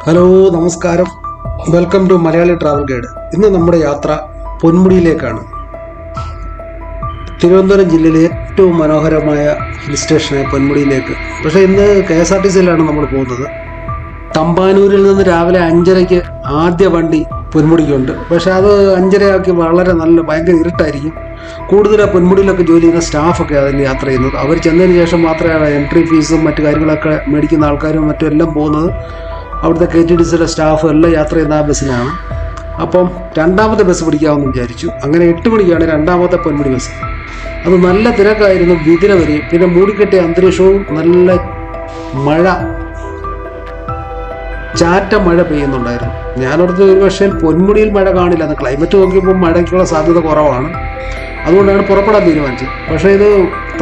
Hello, നമസ്കാരം. Welcome to Malayali travel guide. ഇന്ന് നമ്മുടെ യാത്ര പൊന്മുടിയിലേക്കാണ്. തിരുവനന്തപുരം ജില്ലയിലെ ഏറ്റവും മനോഹരമായ ഹിൽ സ്റ്റേഷനായ പൊന്മുടിയിലേക്ക്. പക്ഷേ ഇന്ന് KSRTCയിലാണ് നമ്മൾ പോകുന്നത്. തമ്പാനൂരിൽ നിന്ന് രാവിലെ 5:30 ആദ്യ വണ്ടി പൊന്മുടിക്കുണ്ട്. പക്ഷേ അത് 5:30 വളരെ ഭയങ്കര ഇരുട്ടായിരിക്കും. കൂടുതൽ പൊന്മുടിയിലൊക്കെ ജോലി ചെയ്യുന്ന സ്റ്റാഫൊക്കെ അതിൽ യാത്ര ചെയ്യുന്നത്. അവർ ചെന്നതിന് ശേഷം മാത്രമേ എൻട്രി ഫീസും മറ്റു കാര്യങ്ങളൊക്കെ മേടിക്കുന്ന ആൾക്കാരും മറ്റും എല്ലാം പോകുന്നത്. അവിടുത്തെ KTDCയുടെ സ്റ്റാഫ് എല്ലാം യാത്ര ചെയ്യുന്ന ആ ബസ്സിനാണ്. അപ്പം രണ്ടാമത്തെ ബസ് പിടിക്കാമെന്ന് വിചാരിച്ചു. അങ്ങനെ 8 മണിക്കാണ് രണ്ടാമത്തെ പൊന്മുടി ബസ്. അത് നല്ല തിരക്കായിരുന്നു വിതിര വരെയും. പിന്നെ മൂടിക്കെട്ടിയ അന്തരീക്ഷവും നല്ല മഴ, ചാറ്റ മഴ പെയ്യുന്നുണ്ടായിരുന്നു. ഞാനോടത്ത് ഒരു പക്ഷേ പൊന്മുടിയിൽ മഴ കാണില്ല എന്ന്. ക്ലൈമറ്റ് നോക്കിയപ്പോൾ മഴയ്ക്കുള്ള സാധ്യത കുറവാണ്. അതുകൊണ്ടാണ് പുറപ്പെടാൻ തീരുമാനിച്ചത്. പക്ഷേ ഇത്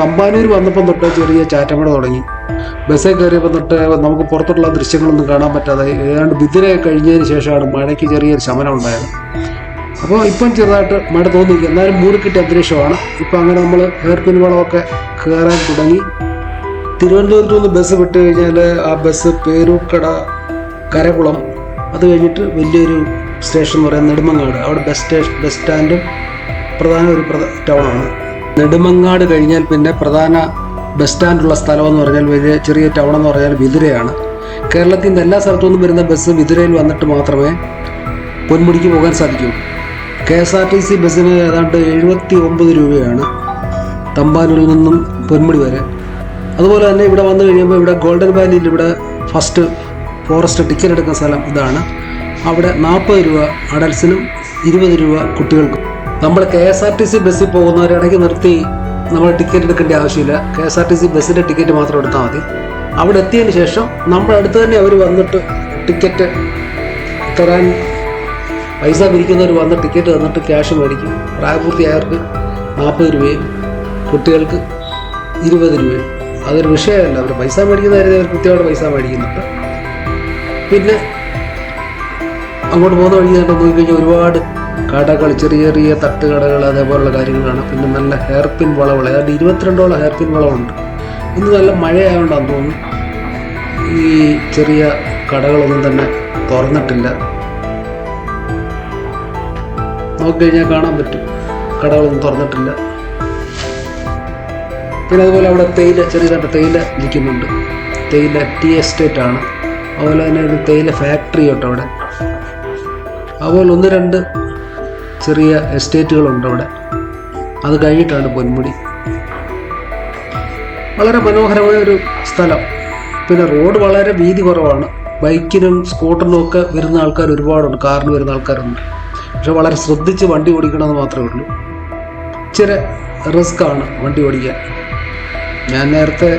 തമ്പാനൂർ വന്നപ്പം തൊട്ട് ചെറിയ ചാറ്റമഴ തുടങ്ങി. ബസ്സിൽ കയറിയപ്പോൾ തൊട്ട് നമുക്ക് പുറത്തുള്ള ദൃശ്യങ്ങളൊന്നും കാണാൻ പറ്റാതെ ഏതാണ്ട് ബിദിനെ കഴിഞ്ഞതിന് ശേഷമാണ് മഴയ്ക്ക് ചെറിയൊരു ശമനം ഉണ്ടായത്. അപ്പോൾ ഇപ്പം ചെറുതായിട്ട് മഴ തോന്നിയിരിക്കും. എന്നാലും മൂടിക്കെട്ടിയ അന്തരീക്ഷമാണ്. ഇപ്പം അങ്ങനെ നമ്മൾ ഹെയർപിൻ വളമൊക്കെ കയറാൻ തുടങ്ങി. തിരുവനന്തപുരത്ത് നിന്ന് ബസ് വിട്ട് കഴിഞ്ഞാൽ ആ ബസ് പേരൂർക്കട, കരകുളം, അത് കഴിഞ്ഞിട്ട് വലിയൊരു സ്റ്റേഷൻ എന്ന് പറയുന്നത് നെടുമങ്ങാട്. അവിടെ ബസ് സ്റ്റാൻഡും പ്രധാന ഒരു ടൗണാണ്. നെടുമങ്ങാട് കഴിഞ്ഞാൽ പിന്നെ പ്രധാന ബസ് സ്റ്റാൻഡുള്ള സ്ഥലമെന്ന് പറഞ്ഞാൽ വലിയ ചെറിയ ടൗൺ എന്ന് പറഞ്ഞാൽ വിതുരയാണ്. കേരളത്തിൽ നിന്ന് എല്ലാ സ്ഥലത്തു നിന്നും വരുന്ന ബസ് വിതുരയിൽ വന്നിട്ട് മാത്രമേ പൊന്മുടിക്ക് പോകാൻ സാധിക്കൂ. KSRTC ബസ്സിന് ഏതാണ്ട് 79 രൂപയാണ് തമ്പാനൂരിൽ നിന്നും പൊന്മുടി വരെ. അതുപോലെ തന്നെ ഇവിടെ വന്നു കഴിയുമ്പോൾ ഇവിടെ ഗോൾഡൻ വാലിയിൽ ഇവിടെ ഫസ്റ്റ് ഫോറസ്റ്റ് ടിക്കറ്റ് എടുക്കുന്ന സ്ഥലം ഇതാണ്. അവിടെ 40 രൂപ അഡൽസിനും 20 രൂപ കുട്ടികൾക്കും. നമ്മൾ KSRTC ബസ്സിൽ പോകുന്നവരിടയ്ക്ക് നിർത്തി നമ്മൾ ടിക്കറ്റ് എടുക്കേണ്ട ആവശ്യമില്ല. KSRTC ബസ്സിൻ്റെ ടിക്കറ്റ് മാത്രം എടുത്താൽ മതി. അവിടെ എത്തിയതിന് ശേഷം നമ്മുടെ അടുത്ത് തന്നെ അവർ വന്നിട്ട് ടിക്കറ്റ് തരാൻ പൈസ പിരിക്കുന്നവർ വന്ന് ടിക്കറ്റ് തന്നിട്ട് ക്യാഷ് മേടിക്കും. പ്രായപൂർത്തിയായവർക്ക് 40 രൂപയും കുട്ടികൾക്ക് 20 രൂപയും. അതൊരു വിഷയമല്ല. അവർ പൈസ മേടിക്കുന്നവരെ അവർ കൃത്യമായിട്ട് പൈസ മേടിക്കുന്നുണ്ട്. പിന്നെ അങ്ങോട്ട് പോകുന്ന വഴി തന്നെ നോക്കിക്കഴിഞ്ഞാൽ ഒരുപാട് കടകൾ, ചെറിയ ചെറിയ തട്ടുകടകൾ, അതേപോലുള്ള കാര്യങ്ങളാണ്. പിന്നെ നല്ല ഹെയർപിൻ വളകൾ, ഏതാണ്ട് 22ഓളം ഹെയർപിൻ വളമുണ്ട്. ഇന്ന് നല്ല മഴയായതുകൊണ്ടാണെന്ന് തോന്നുന്നു ഈ ചെറിയ കടകളൊന്നും തന്നെ തുറന്നിട്ടില്ല. നോക്കിക്കഴിഞ്ഞാൽ കാണാൻ പറ്റും, കടകളൊന്നും തുറന്നിട്ടില്ല. പിന്നെ അതുപോലെ അവിടെ ചെറിയതായിട്ട് തേയില ഇരിക്കുന്നുണ്ട്. തേയില ടീ എസ്റ്റേറ്റ് ആണ്. അതുപോലെ തന്നെ ഒരു തേയില ഫാക്ടറി ഉണ്ട് അവിടെ. അതുപോലെ 1-2 ചെറിയ എസ്റ്റേറ്റുകളുണ്ട് അവിടെ. അത് കഴിഞ്ഞിട്ടാണ് പൊന്മുടി. വളരെ മനോഹരമായ ഒരു സ്ഥലം. പിന്നെ റോഡ് വളരെ വീതി കുറവാണ്. ബൈക്കിനും സ്കൂട്ടറിനും ഒക്കെ വരുന്ന ആൾക്കാർ ഒരുപാടുണ്ട്. കാറിന് വരുന്ന ആൾക്കാരുണ്ട്. പക്ഷെ വളരെ ശ്രദ്ധിച്ച് വണ്ടി ഓടിക്കണമെന്ന് മാത്രമേ ഉള്ളൂ. ഇച്ചിരി റിസ്ക്കാണ് വണ്ടി ഓടിക്കാൻ. ഞാൻ നേരത്തെ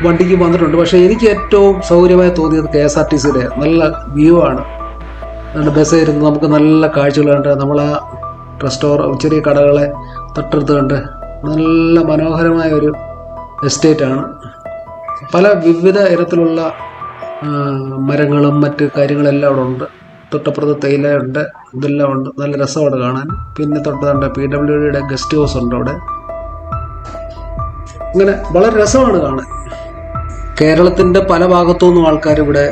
വണ്ടിക്ക് വന്നിട്ടുണ്ട്. പക്ഷേ എനിക്ക് ഏറ്റവും സൗകര്യമായി തോന്നിയത് KSRTCയുടെ നല്ല വ്യൂ ആണ്. അതുകൊണ്ട് ബസ് ഇരുന്ന് നമുക്ക് നല്ല കാഴ്ചകൾ കണ്ട് നമ്മൾ ആ ചെറിയ കടകളെ തൊട്ടടുത്ത് കണ്ട് നല്ല മനോഹരമായ ഒരു എസ്റ്റേറ്റാണ്. പല വിവിധ ഇനത്തിലുള്ള മരങ്ങളും മറ്റ് കാര്യങ്ങളെല്ലാം അവിടെ ഉണ്ട്. തൊട്ടപ്പുറത്ത് തേയിലയുണ്ട്, ഇതെല്ലാം ഉണ്ട്. നല്ല രസമാണ് കാണാൻ. പിന്നെ തൊട്ടതുണ്ട് PWDയുടെ ഗസ്റ്റ് ഹൗസ് ഉണ്ട് അവിടെ. അങ്ങനെ വളരെ രസമാണ് കാണാൻ. കേരളത്തിൻ്റെ പല ഭാഗത്തു നിന്നും ആൾക്കാർ ഇവിടെ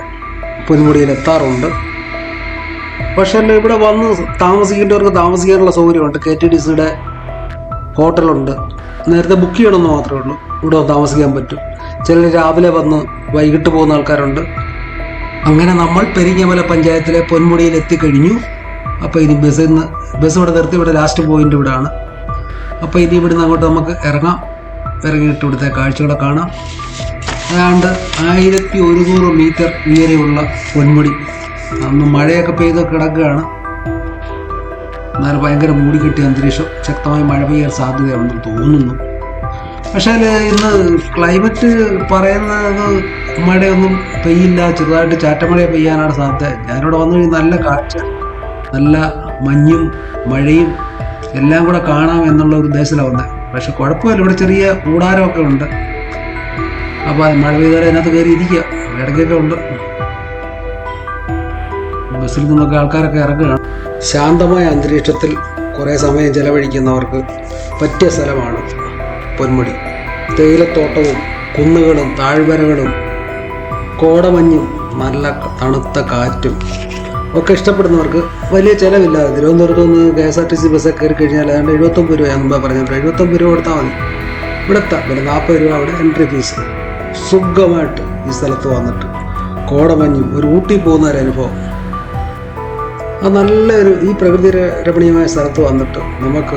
പൊന്മുടിയിൽ എത്താറുണ്ട്. പക്ഷേ ഇവിടെ വന്ന് താമസിക്കേണ്ടവർക്ക് താമസിക്കാനുള്ള സൗകര്യമുണ്ട്. KTDCയുടെ ഹോട്ടലുണ്ട്. നേരത്തെ ബുക്ക് ചെയ്യണമെന്ന് മാത്രമേ ഉള്ളൂ. ഇവിടെ താമസിക്കാൻ പറ്റും. ചിലർ രാവിലെ വന്ന് വൈകിട്ട് പോകുന്ന ആൾക്കാരുണ്ട്. അങ്ങനെ നമ്മൾ പെരിങ്ങമല പഞ്ചായത്തിലെ പൊന്മുടിയിൽ എത്തിക്കഴിഞ്ഞു. അപ്പോൾ ഇനി ബസ് ഇവിടെ നിർത്തി. ഇവിടെ ലാസ്റ്റ് പോയിന്റ് ഇവിടെ ആണ്. അപ്പോൾ ഇനി ഇവിടുന്ന് അങ്ങോട്ട് നമുക്ക് ഇറങ്ങിയിട്ട് ഇവിടുത്തെ കാഴ്ചകളെ കാണാം. ഏതാണ്ട് 1100 മീറ്റർ ഉയരെയുള്ള പൊന്മുടി. അന്ന് മഴയൊക്കെ പെയ്ത് കിടക്കുകയാണ്. എന്നാലും ഭയങ്കര മൂടിക്കെട്ടിയ അന്തരീക്ഷം. ശക്തമായി മഴ പെയ്യാൻ സാധ്യതയുണ്ടെന്ന് തോന്നുന്നു. പക്ഷേ ഇന്ന് ക്ലൈമറ്റ് പറയുന്നത് മഴയൊന്നും പെയ്യില്ല, ചെറുതായിട്ട് ചാറ്റമഴ പെയ്യാനാണ് സാധ്യത. ഞാനിവിടെ വന്നു കഴിഞ്ഞാൽ നല്ല കാഴ്ച, നല്ല മഞ്ഞും മഴയും എല്ലാം കൂടെ കാണാം എന്നുള്ള ഒരു ഉദ്ദേശത്തിലാണ് വന്നത്. പക്ഷെ കുഴപ്പമില്ല, ഇവിടെ ചെറിയ കൂടാരമൊക്കെ ഉണ്ട്. അപ്പോൾ മഴ പെയ്താൽ അതിനകത്ത് കയറി ഇരിക്കുക. ഇടയ്ക്കൊക്കെ ഉണ്ട്. ബസ്സിൽ നിന്നൊക്കെ ആൾക്കാരൊക്കെ ഇറങ്ങുകയാണ്. ശാന്തമായ അന്തരീക്ഷത്തിൽ കുറേ സമയം ചെലവഴിക്കുന്നവർക്ക് പറ്റിയ സ്ഥലമാണ് പൊന്മുടി. തേയിലത്തോട്ടവും കുന്നുകളും താഴ്വരകളും കോടമഞ്ഞും നല്ല തണുത്ത കാറ്റും ഒക്കെ ഇഷ്ടപ്പെടുന്നവർക്ക് വലിയ ചിലവില്ല. തിരുവനന്തപുരത്ത് നിന്ന് KSRTC ബസ്സൊക്കെ കയറി കഴിഞ്ഞാൽ ഏതാണ്ട് 79 രൂപ മുമ്പേ പറഞ്ഞിട്ടുണ്ട്. 79 രൂപ കൊടുത്താൽ മതി. ഇവിടുത്തെ പിന്നെ 40 രൂപ അവിടെ എൻട്രി ഫീസ്. സുഖമായിട്ട് ഈ സ്ഥലത്ത് വന്നിട്ട് കോടമഞ്ഞും ഒരു ഊട്ടി പോകുന്ന ഒരു അനുഭവം. അത് നല്ലൊരു ഈ പ്രകൃതി രമണീയമായ സ്ഥലത്ത് വന്നിട്ട് നമുക്ക്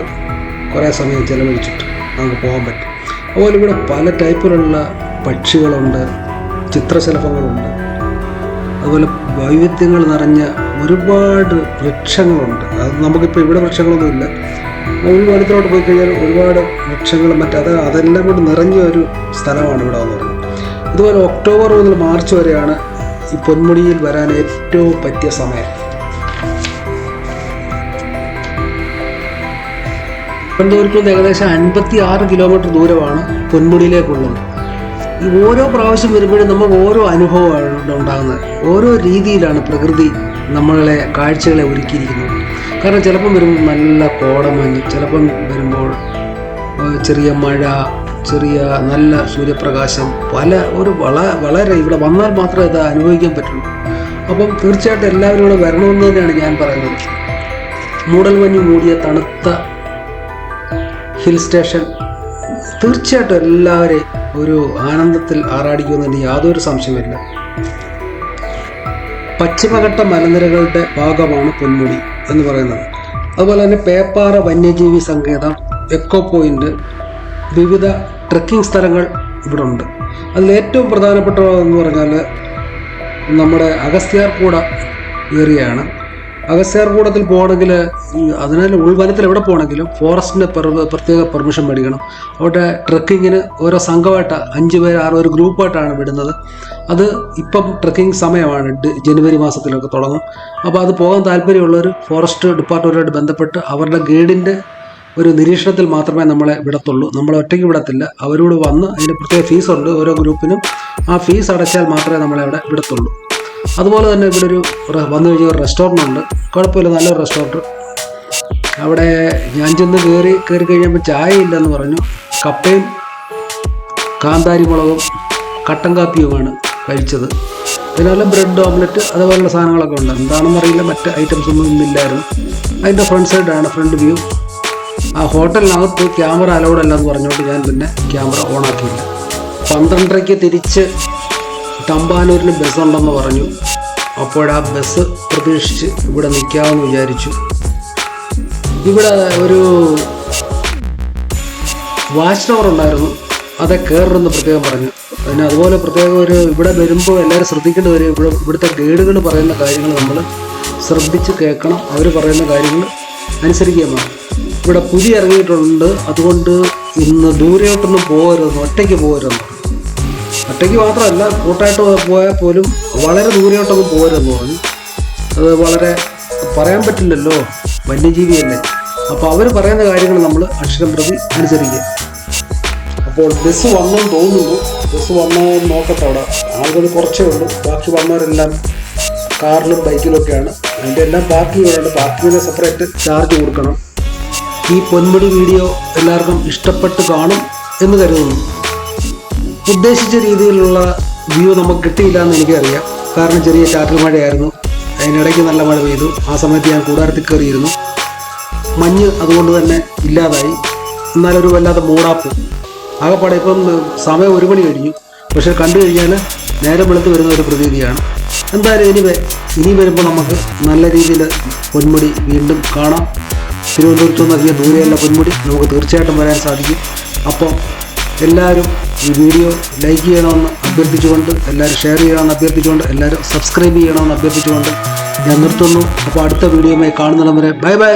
കുറേ സമയം ചിലവഴിച്ചിട്ട് നമുക്ക് പോകാൻ പറ്റും. അതുപോലെ ഇവിടെ പല ടൈപ്പിലുള്ള പക്ഷികളുണ്ട്, ചിത്രശലഭങ്ങളുണ്ട്, അതുപോലെ വൈവിധ്യങ്ങൾ നിറഞ്ഞ ഒരുപാട് വൃക്ഷങ്ങളുണ്ട്. അത് നമുക്കിപ്പോൾ ഇവിടെ വൃക്ഷങ്ങളൊന്നുമില്ല. ഉൾവനത്തിലോട്ട് പോയി കഴിഞ്ഞാൽ ഒരുപാട് വൃക്ഷങ്ങളും അതെല്ലാം കൊണ്ട് നിറഞ്ഞ ഒരു സ്ഥലമാണ് ഇവിടെ എന്ന് പറയുന്നത്. ഇതുപോലെ ഒക്ടോബർ മുതൽ മാർച്ച് വരെയാണ് ഈ പൊന്മുടിയിൽ വരാൻ ഏറ്റവും പറ്റിയ സമയം. തിരുവനന്തപുരത്ത് നിന്ന് ഏകദേശം 56 കിലോമീറ്റർ ദൂരമാണ് പൊന്മുടിയിലേക്കുള്ളത്. ഈ ഓരോ പ്രാവശ്യം വരുമ്പോഴും നമുക്ക് ഓരോ അനുഭവമാണ് ഉണ്ടാകുന്നത്. ഓരോ രീതിയിലാണ് പ്രകൃതി നമ്മളെ കാഴ്ചകളെ ഒരുക്കിയിരിക്കുന്നത്. കാരണം ചിലപ്പം വരുമ്പോൾ നല്ല കോടമഞ്ഞ്, ചിലപ്പം വരുമ്പോൾ ചെറിയ മഴ, ചെറിയ നല്ല സൂര്യപ്രകാശം, വളരെ ഇവിടെ വന്നാൽ മാത്രമേ ഇത് അനുഭവിക്കാൻ പറ്റുള്ളൂ. അപ്പം തീർച്ചയായിട്ടും എല്ലാവരും ഇവിടെ വരണമെന്ന് തന്നെയാണ് ഞാൻ പറയുന്നത്. മൂടൽമഞ്ഞ് മൂടിയ തണുത്ത ഹിൽ സ്റ്റേഷൻ തീർച്ചയായിട്ടും എല്ലാവരെയും ഒരു ആനന്ദത്തിൽ ആറാടിക്കുമെന്നതിന് യാതൊരു സംശയമില്ല. പശ്ചിമഘട്ട മലനിരകളുടെ ഭാഗമാണ് പൊന്മുടി എന്ന് പറയുന്നത്. അതുപോലെ തന്നെ പേപ്പാറ വന്യജീവി സങ്കേതം, എക്കോ പോയിന്റ്, വിവിധ ട്രെക്കിംഗ് സ്ഥലങ്ങൾ ഇവിടെ ഉണ്ട്. അതിലേറ്റവും പ്രധാനപ്പെട്ടതെന്ന് പറഞ്ഞാൽ നമ്മുടെ അഗസ്ത്യാർകൂട ഏരിയയാണ്. അഗസ്ത്യാർകൂടത്തിൽ പോകണമെങ്കിൽ അതിനാൽ ഉൾവനത്തിൽ എവിടെ പോകണമെങ്കിലും ഫോറസ്റ്റിൻ്റെ പ്രത്യേക പെർമിഷൻ മേടിക്കണം. അവിടെ ട്രെക്കിങ്ങിന് ഓരോ സംഘമായിട്ട് 5 പേര് 6 ഒരു ഗ്രൂപ്പായിട്ടാണ് വിടുന്നത്. അത് ഇപ്പം ട്രെക്കിംഗ് സമയമാണ്, ജനുവരി മാസത്തിലൊക്കെ തുടങ്ങും. അപ്പോൾ അത് പോകാൻ താല്പര്യമുള്ളവർ ഫോറസ്റ്റ് ഡിപ്പാർട്ട്മെൻറ്റുമായിട്ട് ബന്ധപ്പെട്ട് അവരുടെ ഗൈഡിൻ്റെ ഒരു നിരീക്ഷണത്തിൽ മാത്രമേ നമ്മളെ വിടത്തുള്ളൂ. നമ്മളെ ഒറ്റയ്ക്ക് വിടത്തില്ല. അവരോട് വന്ന് അതിന് പ്രത്യേക ഫീസുണ്ട് ഓരോ ഗ്രൂപ്പിനും. ആ ഫീസ് അടച്ചാൽ മാത്രമേ നമ്മളെ അവിടെ വിടത്തുള്ളൂ. അതുപോലെ തന്നെ ഇവിടെ വന്നു കഴിഞ്ഞ ഒരു റെസ്റ്റോറൻ്റ് ഉണ്ട്. കുഴപ്പമില്ല, നല്ലൊരു റെസ്റ്റോറൻറ്റ്. അവിടെ ഞാൻ ചെന്ന് കയറി കഴിഞ്ഞപ്പോൾ ചായ ഇല്ലെന്ന് പറഞ്ഞു. കപ്പയും കാന്താരി മുളകും കട്ടൻ കാപ്പിയുമാണ് കഴിച്ചത്. പിന്നെ ബ്രെഡ് ഓംലെറ്റ് അതുപോലുള്ള സാധനങ്ങളൊക്കെ ഉണ്ട്. എന്താണെന്നറിയില്ല, മറ്റ് ഐറ്റംസ് ഒന്നും ഇന്നില്ലായിരുന്നു. അതിൻ്റെ ഫ്രണ്ട് സൈഡാണ്, ഫ്രണ്ട് വ്യൂ. ആ ഹോട്ടലിനകത്ത് ക്യാമറ അലൗഡ് അല്ല എന്ന് പറഞ്ഞുകൊണ്ട് ഞാൻ പിന്നെ ക്യാമറ ഓണാക്കിയില്ല. 12:30 തിരിച്ച് തമ്പാനൂരിന് ബസ്സുണ്ടെന്ന് പറഞ്ഞു. അപ്പോഴാ ബസ് പ്രതീക്ഷിച്ച് ഇവിടെ നിൽക്കാമെന്ന് വിചാരിച്ചു. ഇവിടെ ഒരു വാച്ച് ടവർ ഉണ്ടായിരുന്നു, അത് കയറണമെന്ന് പ്രത്യേകം പറഞ്ഞു. പിന്നെ അതുപോലെ പ്രത്യേകം ഇവിടെ വരുമ്പോൾ എല്ലാവരും ശ്രദ്ധിക്കേണ്ടി വരും. ഇവിടുത്തെ ഗൈഡുകൾ പറയുന്ന കാര്യങ്ങൾ നമ്മൾ ശ്രദ്ധിച്ച് കേൾക്കണം. അവർ പറയുന്ന കാര്യങ്ങൾ അനുസരിക്കുകയും വേണം. ഇവിടെ പുതിയ ഇറങ്ങിയിട്ടുണ്ട്, അതുകൊണ്ട് ഇന്ന് ദൂരെയോട്ടൊന്നും പോകരുതെന്ന്, ഒറ്റയ്ക്ക് പോകരുതെന്ന്. ഒറ്റയ്ക്ക് മാത്രമല്ല, കൂട്ടായിട്ട് പോയാൽ പോലും വളരെ ദൂരെയോട്ടൊന്നും പോകരുതെന്ന് പറഞ്ഞു. അത് വളരെ പറയാൻ പറ്റില്ലല്ലോ, വന്യജീവിയല്ലേ. അപ്പോൾ അവർ പറയുന്ന കാര്യങ്ങൾ നമ്മൾ അക്ഷരം പ്രതി അനുസരിക്കുക. അപ്പോൾ ബസ് വന്നെന്ന് തോന്നുന്നു. ബസ് വന്നോ നോക്കട്ടെ. അവിടെ ആളുകൾ കുറച്ചേ ഉള്ളൂ. ബാക്കി വന്നവരെല്ലാം കാറിലും ബൈക്കിലൊക്കെയാണ്. അതിൻ്റെ എല്ലാം പാർക്കിംഗ് ചെയ്യുന്നുണ്ട്. പാർക്കിങ്ങിന് സെപ്പറേറ്റ് ചാർജ് കൊടുക്കണം. ഈ പൊന്മുടി വീഡിയോ എല്ലാവർക്കും ഇഷ്ടപ്പെട്ട് കാണും എന്ന് കരുതുന്നു. ഉദ്ദേശിച്ച രീതിയിലുള്ള വ്യൂ നമുക്ക് കിട്ടിയില്ല എന്ന് എനിക്കറിയാം. കാരണം ചെറിയ ചാറ്റൽ മഴയായിരുന്നു. അതിനിടയ്ക്ക് നല്ല മഴ പെയ്തു. ആ സമയത്ത് ഞാൻ കൂടാരത്തിൽ കയറിയിരുന്നു. മഞ്ഞ് അതുകൊണ്ട് തന്നെ ഇല്ലാതായി. എന്നാലൊരു വല്ലാതെ മൂടാപ്പ്. ആകെപ്പാടെ ഇപ്പം സമയം 1 മണി കഴിഞ്ഞു. പക്ഷേ കണ്ടു കഴിഞ്ഞാൽ നേരം വെളുത്ത് വരുന്ന ഒരു പ്രതീതിയാണ്. എന്തായാലും ഇനി വരുമ്പോൾ നമുക്ക് നല്ല രീതിയിൽ പൊന്മുടി വീണ്ടും കാണാം. തിരുവനന്തപുരത്ത് നിന്ന് അധികം ദൂരെയല്ല പൊന്മുടി, നമുക്ക് തീർച്ചയായിട്ടും വരാൻ സാധിക്കും. അപ്പോൾ എല്ലാവരും ഈ വീഡിയോ ലൈക്ക് ചെയ്യണമെന്ന് അഭ്യർത്ഥിച്ചുകൊണ്ട്, എല്ലാവരും ഷെയർ ചെയ്യണമെന്ന് അഭ്യർത്ഥിച്ചുകൊണ്ട്, എല്ലാവരും സബ്സ്ക്രൈബ് ചെയ്യണമെന്ന് അഭ്യർത്ഥിച്ചുകൊണ്ട് ഞാൻ നിർത്തുന്നു. അപ്പോൾ അടുത്ത വീഡിയോയുമായി കാണുന്നിടം വരെ ബൈ ബൈ.